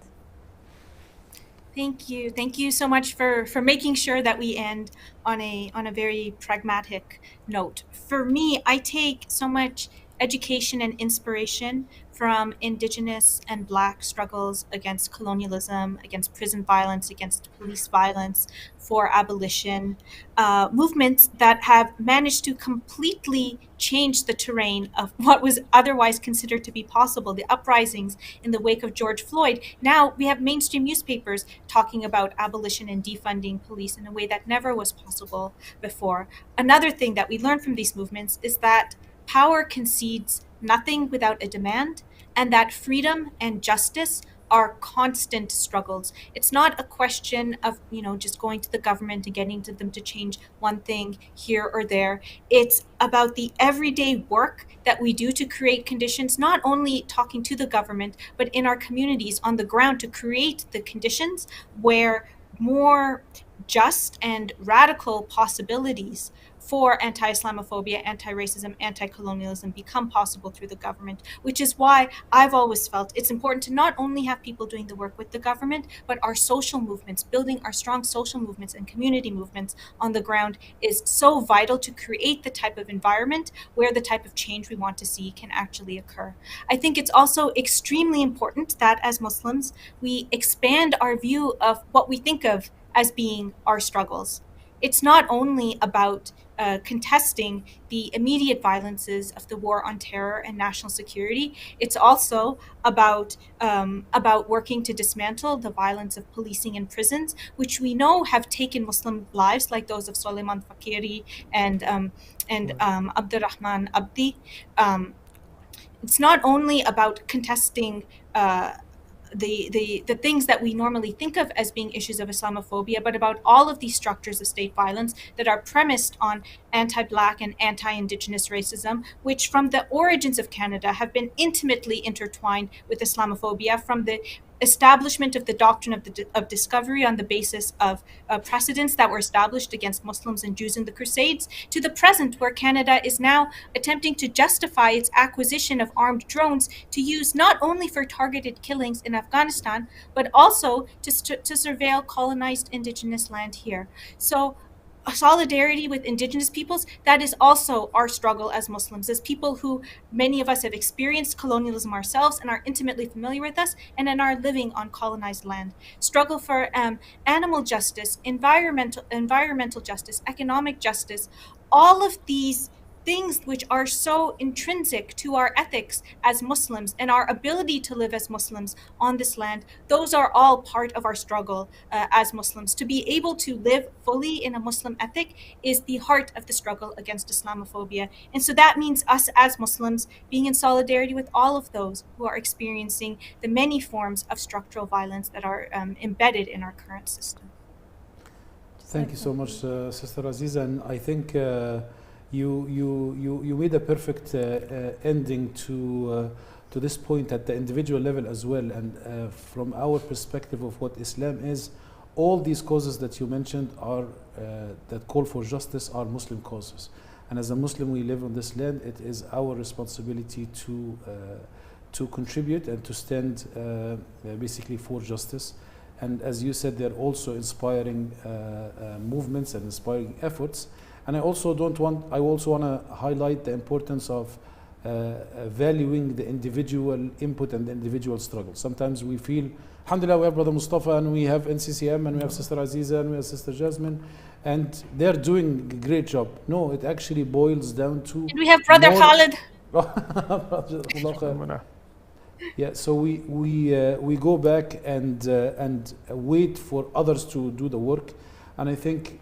Thank you. Thank you so much for making sure that we end on a very pragmatic note. For me, I take so much education and inspiration from Indigenous and Black struggles against colonialism, against prison violence, against police violence, for abolition, movements that have managed to completely change the terrain of what was otherwise considered to be possible. The uprisings in the wake of George Floyd. Now we have mainstream newspapers talking about abolition and defunding police in a way that never was possible before. Another thing that we learn from these movements is that power concedes nothing without a demand, and that freedom and justice are constant struggles. It's not a question of, just going to the government and getting to them to change one thing here or there. It's about the everyday work that we do to create conditions, not only talking to the government, but in our communities on the ground, to create the conditions where more just and radical possibilities for anti-Islamophobia, anti-racism, anti-colonialism become possible through the government, which is why I've always felt it's important to not only have people doing the work with the government, but our social movements, building our strong social movements and community movements on the ground is so vital to create the type of environment where the type of change we want to see can actually occur. I think it's also extremely important that as Muslims, we expand our view of what we think of as being our struggles. It's not only about contesting the immediate violences of the war on terror and national security. It's also about working to dismantle the violence of policing in prisons, which we know have taken Muslim lives, like those of Suleiman Fakiri and Abdurrahman Abdi. It's not only about contesting the things that we normally think of as being issues of Islamophobia, but about all of these structures of state violence that are premised on anti-Black and anti-Indigenous racism, which from the origins of Canada have been intimately intertwined with Islamophobia, from the establishment of the doctrine of discovery on the basis of precedents that were established against Muslims and Jews in the Crusades, to the present, where Canada is now attempting to justify its acquisition of armed drones to use not only for targeted killings in Afghanistan, but also to surveil colonized Indigenous land here. So solidarity with Indigenous peoples, that is also our struggle as Muslims, as people who, many of us have experienced colonialism ourselves and are intimately familiar with us and are living on colonized land. Struggle for animal justice, environmental justice, economic justice, all of these things which are so intrinsic to our ethics as Muslims and our ability to live as Muslims on this land, those are all part of our struggle as Muslims. To be able to live fully in a Muslim ethic is the heart of the struggle against Islamophobia. And so that means us as Muslims being in solidarity with all of those who are experiencing the many forms of structural violence that are embedded in our current system. Thank you so much, Sister Aziza. And I think you made a perfect ending to this point at the individual level as well. And from our perspective of what Islam is, all these causes that you mentioned are that call for justice are Muslim causes. And as a Muslim, we live on this land. It is our responsibility to contribute and to stand basically for justice. And as you said, they're also inspiring movements and inspiring efforts. And I also want to highlight the importance of valuing the individual input and the individual struggle. Sometimes we feel, alhamdulillah, we have Brother Mustafa and we have NCCM and we have Sister Aziza and we have Sister Jasmine, and they're doing a great job. No, it actually boils down to... And we have Brother Khalid. Yeah, so we go back and wait for others to do the work. And I think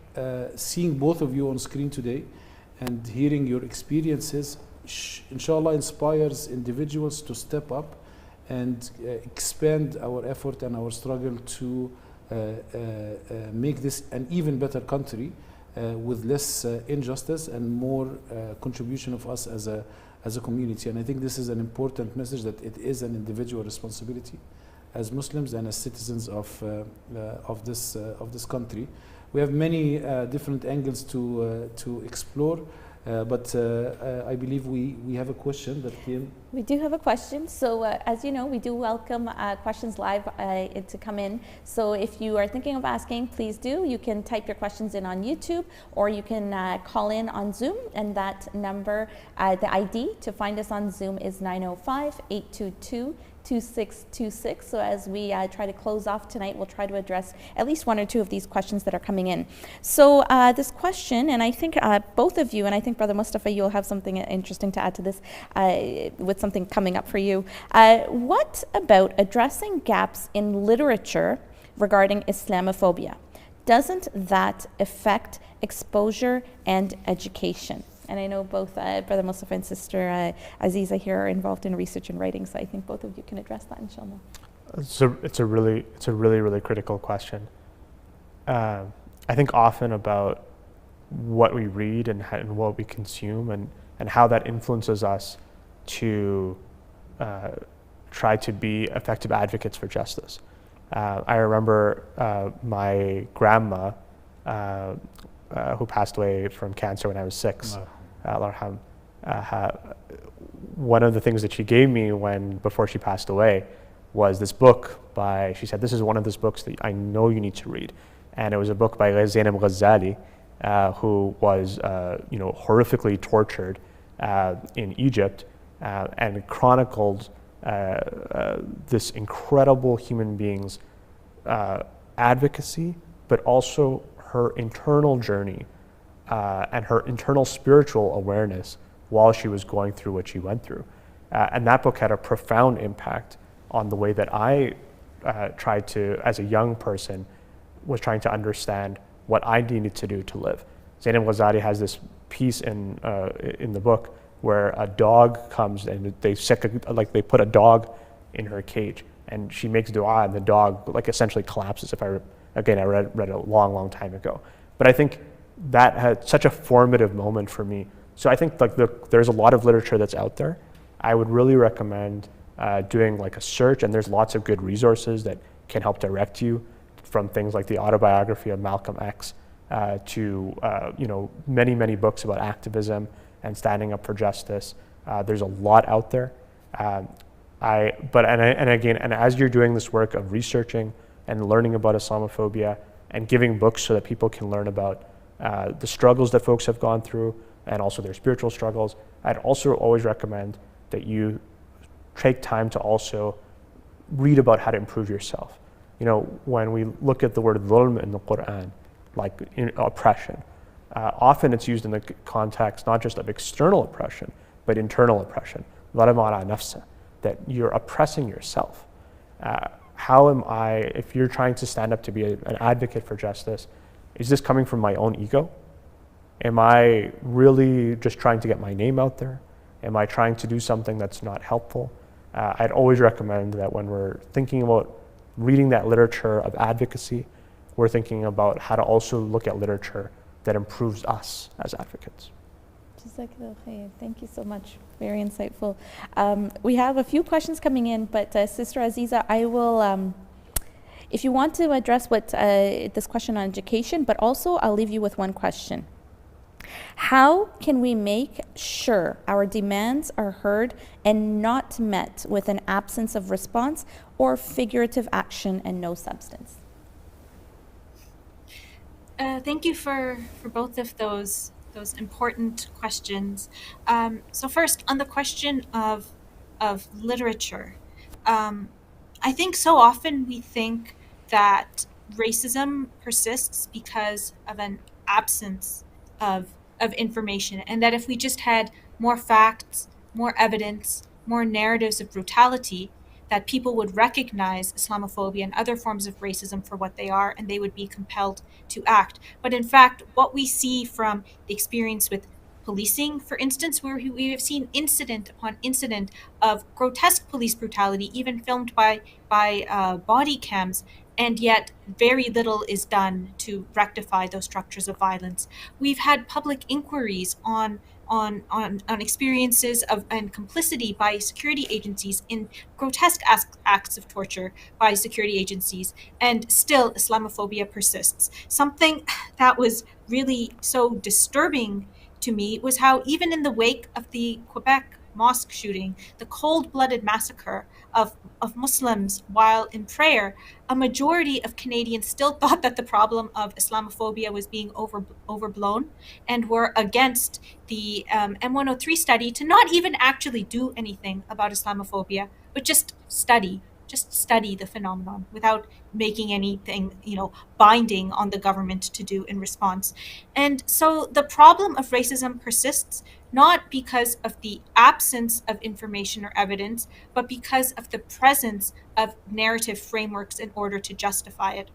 seeing both of you on screen today and hearing your experiences, inshallah, inspires individuals to step up and expand our effort and our struggle to make this an even better country with less injustice and more contribution of us as a community. And I think this is an important message, that it is an individual responsibility as Muslims and as citizens of this country. We have many different angles to explore, but I believe we have a question that came. We do have a question. So as you know, we do welcome questions live to come in. So if you are thinking of asking, please do. You can type your questions in on YouTube, or you can call in on Zoom, and that number, the ID to find us on Zoom is 905-822-2626. So as we try to close off tonight, we'll try to address at least one or two of these questions that are coming in. So this question, and I think both of you, and I think Brother Mustafa, you'll have something interesting to add to this with something coming up for you. What about addressing gaps in literature regarding Islamophobia? Doesn't that affect exposure and education? And I know both Brother Mustafa and Sister Aziza here are involved in research and writing, so I think both of you can address that, inshallah. It's a really critical question. I think often about what we read and what we consume and how that influences us to try to be effective advocates for justice. I remember my grandma, who passed away from cancer when I was 6. One of the things that she gave me before she passed away was this book she said, this is one of those books that I know you need to read. And it was a book by Zainab Ghazali, who was horrifically tortured in Egypt, and chronicled this incredible human being's advocacy, but also her internal journey and her internal spiritual awareness while she was going through what she went through. And that book had a profound impact on the way that I tried to, as a young person, was trying to understand what I needed to do to live. Zainab Ghazali has this piece in the book where a dog comes and they put a dog in her cage, and she makes dua, and the dog like essentially collapses. I read it a long time ago, but I think that had such a formative moment for me. So I think like there's a lot of literature that's out there. I would really recommend doing like a search, and there's lots of good resources that can help direct you, from things like the autobiography of Malcolm X to many books about activism and standing up for justice. There's a lot out there. And as you're doing this work of researching and learning about Islamophobia and giving books so that people can learn about the struggles that folks have gone through and also their spiritual struggles, I'd also always recommend that you take time to also read about how to improve yourself. When we look at the word dhulm in the Quran, like oppression, often it's used in the context not just of external oppression, but internal oppression. ظلم على نفسه, that you're oppressing yourself. How am I, if you're trying to stand up to be an advocate for justice, is this coming from my own ego? Am I really just trying to get my name out there? Am I trying to do something that's not helpful? I'd always recommend that when we're thinking about reading that literature of advocacy, we're thinking about how to also look at literature that improves us as advocates. Jazakallah khair. Thank you so much. Very insightful. We have a few questions coming in, but Sister Aziza, I will, if you want to address this question on education, but also I'll leave you with one question. How can we make sure our demands are heard and not met with an absence of response or figurative action and no substance? Thank you for both of those important questions. So first, on the question of literature, I think so often we think that racism persists because of an absence of information, and that if we just had more facts, more evidence, more narratives of brutality, that people would recognize Islamophobia and other forms of racism for what they are, and they would be compelled to act. But in fact, what we see from the experience with policing, for instance, where we have seen incident upon incident of grotesque police brutality, even filmed by body cams, and yet very little is done to rectify those structures of violence. We've had public inquiries on experiences of and complicity by security agencies in grotesque acts of torture by security agencies, and still Islamophobia persists. Something that was really so disturbing to me was how, even in the wake of the Quebec mosque shooting, the cold-blooded massacre of Muslims while in prayer, a majority of Canadians still thought that the problem of Islamophobia was being overblown, and were against the M103 study to not even actually do anything about Islamophobia, but just study the phenomenon without making anything, binding on the government to do in response. And so the problem of racism persists, not because of the absence of information or evidence, but because of the presence of narrative frameworks in order to justify it.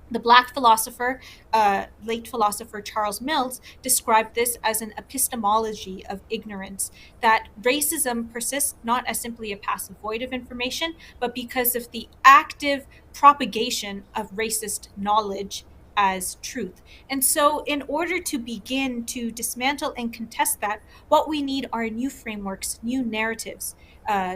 The Black philosopher, late philosopher Charles Mills, described this as an epistemology of ignorance, that racism persists not as simply a passive void of information, but because of the active propagation of racist knowledge as truth. And so in order to begin to dismantle and contest that, what we need are new frameworks, new narratives,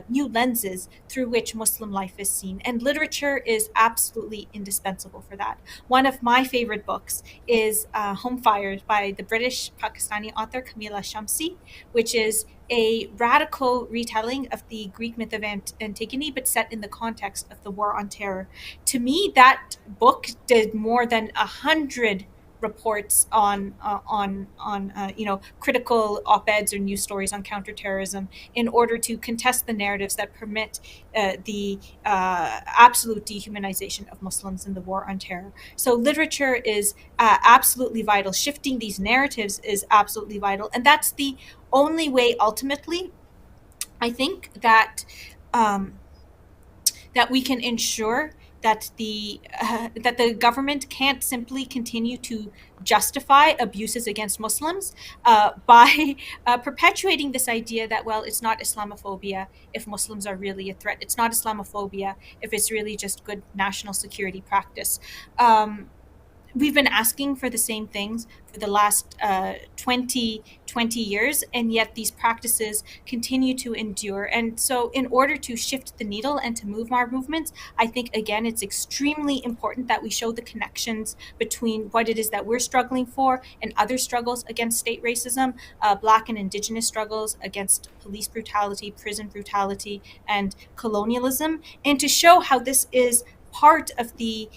new lenses through which Muslim life is seen. And literature is absolutely indispensable for that. One of my favorite books is Home Fires by the British Pakistani author Kamila Shamsi, which is a radical retelling of the Greek myth of Antigone, but set in the context of the War on Terror. To me, that book did more than 100 reports on critical op-eds or news stories on counterterrorism in order to contest the narratives that permit the absolute dehumanization of Muslims in the War on Terror. So literature is absolutely vital. Shifting these narratives is absolutely vital, and that's the only way ultimately, I think, that that we can ensure that the government can't simply continue to justify abuses against Muslims by perpetuating this idea that, well, it's not Islamophobia if Muslims are really a threat. It's not Islamophobia if it's really just good national security practice. We've been asking for the same things for the last 20 years, and yet these practices continue to endure. And so in order to shift the needle and to move our movements, I think, again, it's extremely important that we show the connections between what it is that we're struggling for and other struggles against state racism, Black and Indigenous struggles against police brutality, prison brutality, and colonialism, and to show how this is part of the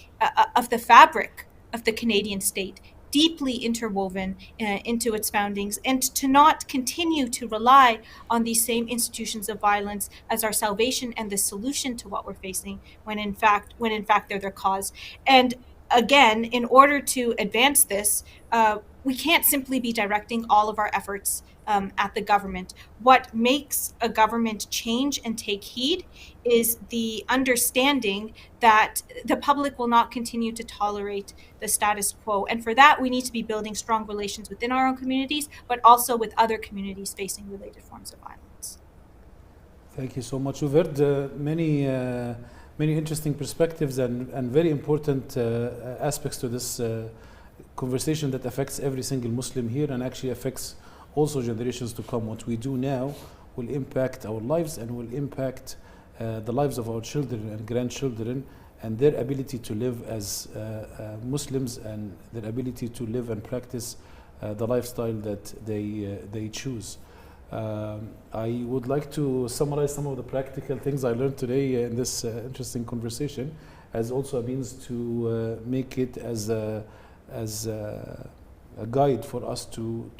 fabric of the Canadian state, deeply interwoven into its foundings, and to not continue to rely on these same institutions of violence as our salvation and the solution to what we're facing, when in fact they're their cause. And again, in order to advance this, we can't simply be directing all of our efforts at the government. What makes a government change and take heed is the understanding that the public will not continue to tolerate the status quo. And for that, we need to be building strong relations within our own communities, but also with other communities facing related forms of violence. Thank you so much. We've heard many interesting perspectives and very important aspects to this conversation that affects every single Muslim here and actually affects also generations to come. What we do now will impact our lives and will impact the lives of our children and grandchildren and their ability to live as Muslims and their ability to live and practice the lifestyle that they choose. I would like to summarize some of the practical things I learned today in this interesting conversation as also a means to make it as a guide for us to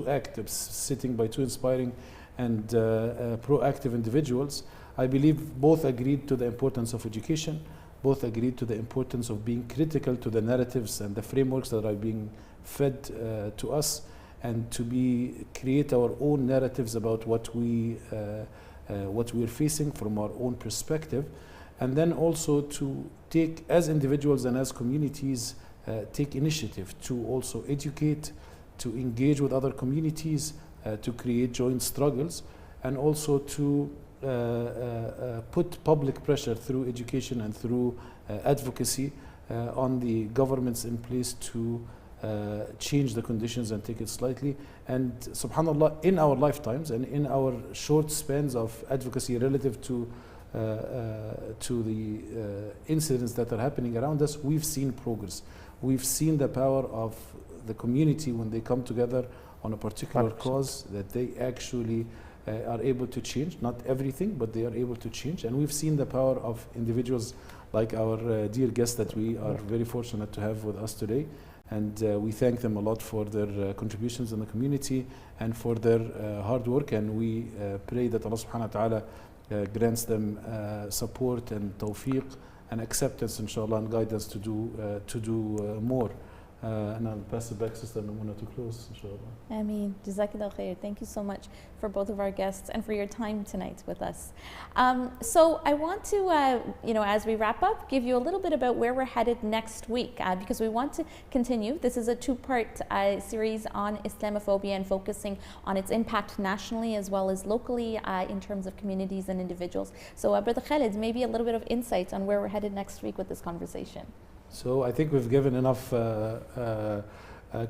act, sitting by two inspiring and proactive individuals. I believe both agreed to the importance of education, both agreed to the importance of being critical to the narratives and the frameworks that are being fed to us, and to create our own narratives about what we're facing from our own perspective, and then also to take, as individuals and as communities, take initiative to also educate, to engage with other communities, to create joint struggles, and also to put public pressure through education and through advocacy on the governments in place to change the conditions and take it slightly. And subhanAllah, in our lifetimes and in our short spans of advocacy relative to the incidents that are happening around us, we've seen progress. We've seen the power of the community when they come together on a particular 100%. Cause, that they actually are able to change, not everything, but they are able to change. And we've seen the power of individuals like our dear guest that we are very fortunate to have with us today. And we thank them a lot for their contributions in the community and for their hard work. And we pray that Allah subhanahu wa ta'ala grants them support and tawfiq and acceptance, inshallah, and guidance to do more. And I'll pass it back, Sister Namuna, to close, inshallah. Ameen. Jazakallah khair. Thank you so much for both of our guests and for your time tonight with us. So I want to, as we wrap up, give you a little bit about where we're headed next week, because we want to continue. This is a two-part series on Islamophobia and focusing on its impact nationally as well as locally in terms of communities and individuals. So Brother Khalid, maybe a little bit of insight on where we're headed next week with this conversation. So I think we've given enough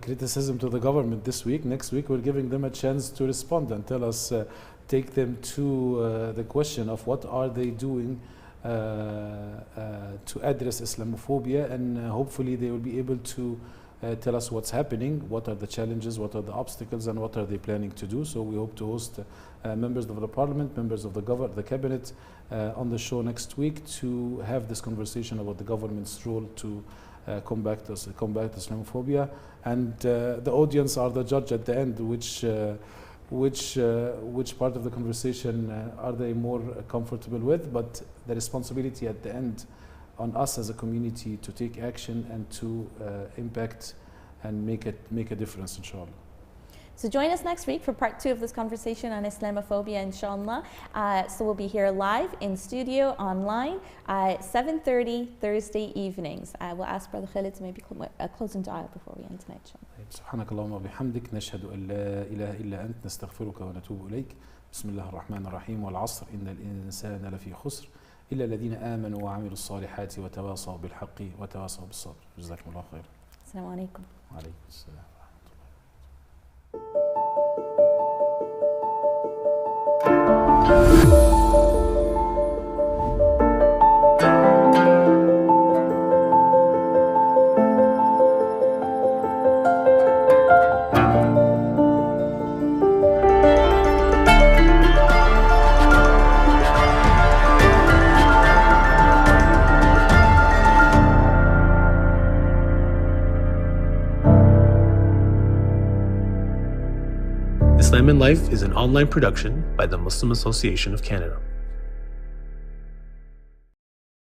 criticism to the government this week. Next week, we're giving them a chance to respond and tell us, take them to the question of what are they doing to address Islamophobia, and hopefully they will be able to tell us what's happening, what are the challenges, what are the obstacles, and what are they planning to do. So we hope to host members of the parliament, members of the cabinet on the show next week to have this conversation about the government's role to combat Islamophobia. And the audience are the judge at the end, which part of the conversation are they more comfortable with, but the responsibility at the end on us as a community to take action and to impact and make a difference, inshallah. So join us next week for part 2 of this conversation on Islamophobia, inshallah. So we'll be here live in studio, online, 7:30 Thursday evenings. We'll ask Brother Khalid to maybe a closing dua before we end tonight, inshallah. سبحانك اللهم وبحمدك نشهد أن لا إله إلا أنت نستغفرك ونتوب إليك بسم الله الرحمن الرحيم والعصر إن الإنسان لفي خسر إلا الذين آمنوا وعملوا الصالحات وتواصوا بالحق وتواصوا بالصبر جزاكم الله خيرا. السلام عليكم. وعليكم السلام. Islam in Life is an online production by the Muslim Association of Canada.